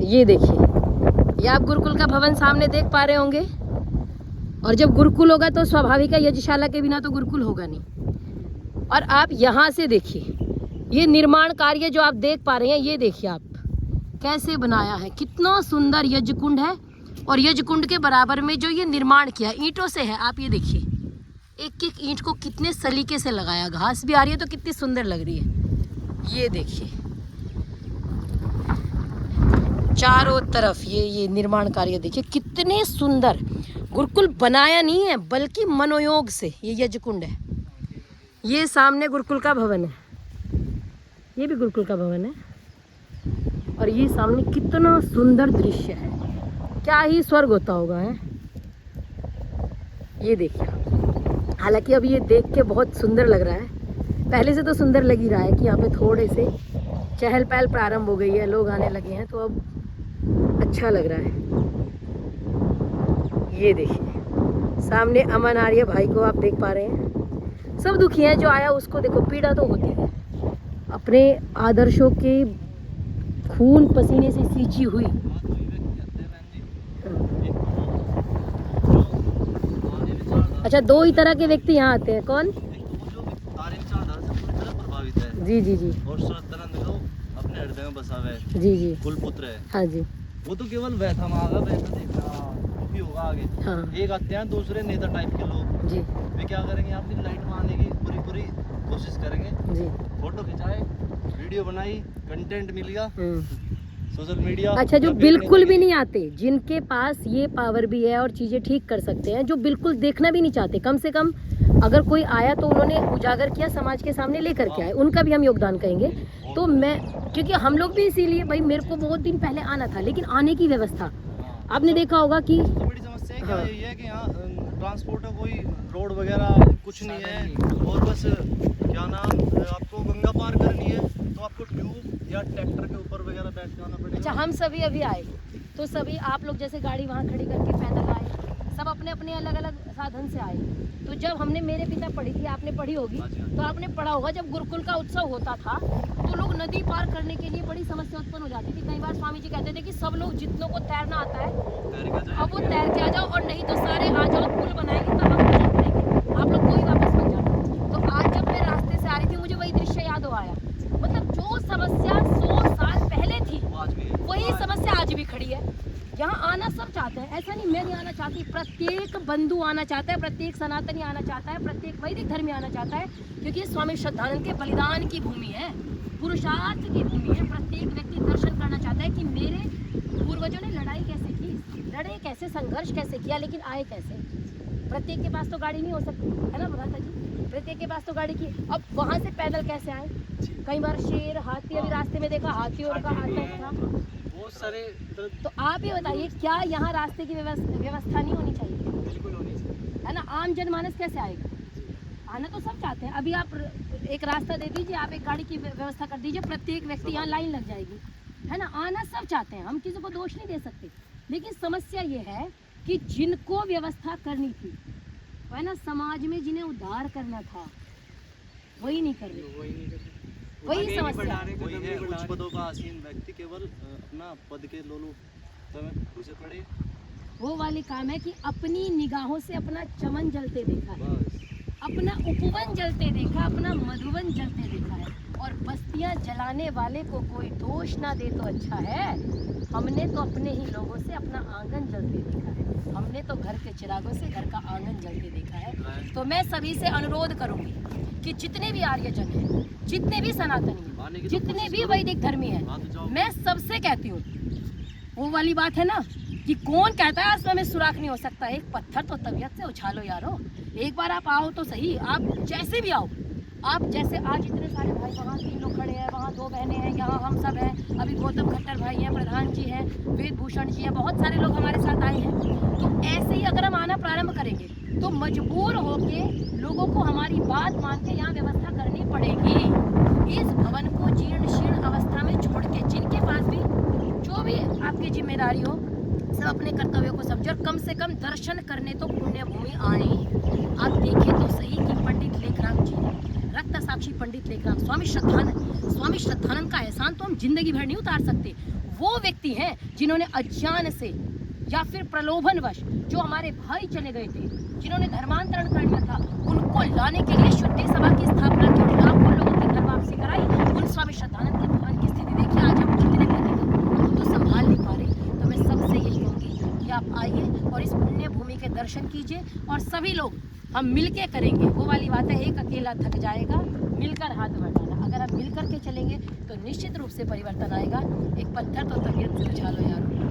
ये देखिए, ये आप गुरुकुल का भवन सामने देख पा रहे होंगे। और जब गुरुकुल होगा तो स्वाभाविक है, यज्ञशाला के बिना तो गुरुकुल होगा नहीं। और आप यहाँ से देखिए, ये निर्माण कार्य जो आप देख पा रहे हैं, ये देखिए आप कैसे बनाया है, कितना सुंदर यज्ञ कुंड है। और यज्ञ कुंड के बराबर में जो ये निर्माण किया ईंटों से है, आप ये देखिए, एक एक ईंट को कितने सलीके से लगाया। घास भी आ रही है तो कितनी सुंदर लग रही है। ये देखिए चारों तरफ ये निर्माण कार्य देखिए कितने सुंदर। गुरुकुल बनाया नहीं है बल्कि मनोयोग से ये यज्ञ कुंड है। ये सामने गुरुकुल का भवन है, ये भी गुरुकुल का भवन है। और ये सामने कितना सुंदर दृश्य है, क्या ही स्वर्ग होता होगा है। ये देखिए, हालांकि अब ये देख के बहुत सुंदर लग रहा है, पहले से तो सुंदर लग ही रहा है कि यहाँ पे थोड़े से चहल पहल प्रारंभ हो गई है, लोग आने लगे हैं, तो अब अच्छा लग रहा है। ये देखिए सामने अमन आर्य भाई को आप देख पा रहे हैं। सब दुखी हैं, जो आया उसको देखो पीड़ा तो होती है, अपने आदर्शों के खून पसीने से सींची हुई। अच्छा, दो ही तरह के व्यक्ति यहाँ आते हैं, कौन? प्रभावित है जी जी जी। और अपने हृदय में बसा हुआ है। जी जी, कुल पुत्र है। हाँ जी। वो तो केवल वैसा मांगा वैसा देखना भी होगा आगे। हाँ एक आते हैं दूसरे नेता टाइप के लोग जी वे क्या करेंगे, अपनी लाइट में आने की पूरी कोशिश करेंगे जी। फोटो खिंचाए, वीडियो बनाई, कंटेंट मिल गया सोशल मीडिया। अच्छा, जो बिल्कुल भी नहीं आते, जिनके पास ये पावर भी है और चीज़ें ठीक कर सकते हैं, जो बिल्कुल देखना भी नहीं चाहते, कम से कम अगर कोई आया तो उन्होंने उजागर किया, समाज के सामने लेकर के आए, उनका भी हम योगदान कहेंगे। तो मैं, क्योंकि हम लोग भी इसीलिए, भाई मेरे को बहुत दिन पहले आना था, लेकिन आने की व्यवस्था आपने देखा होगा कि सबसे बड़ी समस्या क्या यही है कि यहाँ ट्रांसपोर्ट का कोई रोड वगैरह कुछ नहीं है। और बस क्या नाम, आपको गंगा पार करनी है तो आपको ट्यूब या ट्रैक्टर के ऊपर वगैरह बैठ के आना पड़ेगा। अच्छा, हम सभी अभी आए तो सभी आप लोग जैसे गाड़ी वहाँ खड़ी करके पैदल आए, सब अपने अपने अलग अलग साधन से आए। तो जब हमने, मेरे पिता पढ़ी थी, आपने पढ़ी होगी, तो आपने पढ़ा होगा, जब गुरुकुल का उत्सव होता था तो लोग नदी पार करने के लिए बड़ी समस्या उत्पन्न हो जाती थी। कई बार स्वामी जी कहते थे कि सब लोग, जितनों को तैरना आता है अब वो तैर के आ जाओ, और नहीं तो सारे आ जाओ, पुल बनाएंगे तब हम चल पड़ेंगे, आप लोग कोई वापस मत जाना। तो आज जब मैं रास्ते से आ रही थी, मुझे वही दृश्य याद आया। मतलब जो समस्या 100 साल पहले थी वही समस्या आज भी खड़ी है। यहाँ आना सब चाहते हैं, ऐसा नहीं मैं नहीं आना चाहती, प्रत्येक बंधु आना चाहता है, प्रत्येक सनातनी आना चाहता है, प्रत्येक वैदिक धर्मी आना चाहता है, क्योंकि स्वामी श्रद्धानंद के बलिदान की भूमि है, पुरुषार्थ की भूमि है। प्रत्येक व्यक्ति दर्शन करना चाहता है कि मेरे पूर्वजों ने लड़ाई कैसे की, लड़े कैसे, संघर्ष कैसे किया, लेकिन आए कैसे। प्रत्येक के पास तो गाड़ी नहीं हो सकती है ना भ्राता जी, प्रत्येक के पास तो गाड़ी की, अब वहाँ से पैदल कैसे आए। कई बार शेर, हाथी, अभी रास्ते में देखा हाथी और का आता था बहुत सारे। तो आप ये बताइए, क्या यहाँ रास्ते की व्यवस्था नहीं होनी चाहिए? बिल्कुल होनी चाहिए, है ना। आम जनमानस कैसे आएगा? आना तो सब चाहते हैं। अभी आप एक रास्ता दे दीजिए, आप एक गाड़ी की व्यवस्था कर दीजिए, प्रत्येक व्यक्ति यहाँ लाइन लग जाएगी, है ना। आना सब चाहते हैं, हम किसी को दोष नहीं दे सकते, लेकिन समस्या ये है कि जिनको व्यवस्था करनी थी, है ना, समाज में जिन्हें उद्धार करना था, वही नहीं कर रहे, वही समस्या है। वही है, उच्च पदों का आसीन व्यक्ति केवल अपना पद के लोलुप में घुसे पड़े। वो वाली काम है कि अपनी निगाहों से अपना चमन जलते देखा है, अपना उपवन जलते देखा, अपना मधुवन जलते देखा है, और बस्तियां जलाने वाले को कोई दोष ना दे तो अच्छा है। हमने तो अपने ही लोगों से अपना आंगन जलते देखा है, हमने तो घर के चिरागों से घर का आंगन जलते देखा है। तो मैं सभी से अनुरोध करूंगी कि जितने भी आर्यजन हैं, जितने भी सनातनी हैं, जितने भी वैदिक धर्मी हैं, मैं सबसे कहती हूँ, वो वाली बात है ना कि कौन कहता है आसमान में सुराख नहीं हो सकता, एक पत्थर तो तबीयत से उछालो यारो। एक बार आप आओ तो सही, आप जैसे भी आओ, आप जैसे आज इतने सारे भाई, वहाँ 3 लोग खड़े हैं, वहाँ 2 बहनें हैं, यहाँ हम सब हैं, अभी गौतम खट्टर भाई हैं, प्रधान जी हैं, वेद भूषण जी हैं, बहुत सारे लोग हमारे साथ आए हैं। तो ऐसे ही अगर हम आना प्रारंभ करेंगे तो मजबूर होके लोगों को हमारी बात मान के यहाँ व्यवस्था करनी पड़ेगी। इस भवन को जीर्ण शीर्ण अवस्था में छोड़ के, जिनके पास भी जो भी आपकी जिम्मेदारी हो, सब अपने कर्तव्यों को समझे, और कम से कम दर्शन करने तो पुण्य भूमि आए। आप देखें तो सही कि पंडित लेखराम जी, रक्त साक्षी पंडित लेखराम, स्वामी श्रद्धानंद का एहसान तो हम जिंदगी भर नहीं उतार सकते। वो व्यक्ति हैं जिन्होंने अज्ञान से या फिर प्रलोभनवश जो हमारे भाई चले गए थे, जिन्होंने धर्मांतरण कर लिया था, उनको लाने के लिए शुद्धि सभा की स्थापना की थी, लाखों लोगों की घर वापसी कराई। उन स्वामी श्रद्धानंद के भवन की स्थिति देखिए, आज हम कितने लगेंगे, हम तो संभाल नहीं पा रहे। तो मैं सबसे यही कहूँगी कि आप आइए और इस पुण्य भूमि के दर्शन कीजिए, और सभी लोग हम मिलके करेंगे। वो वाली बात है, एक अकेला थक जाएगा, मिलकर हाथ बढ़ाना। अगर आप मिलकर के चलेंगे तो निश्चित रूप से परिवर्तन आएगा। एक पत्थर तो तबीयत से उछालो यार।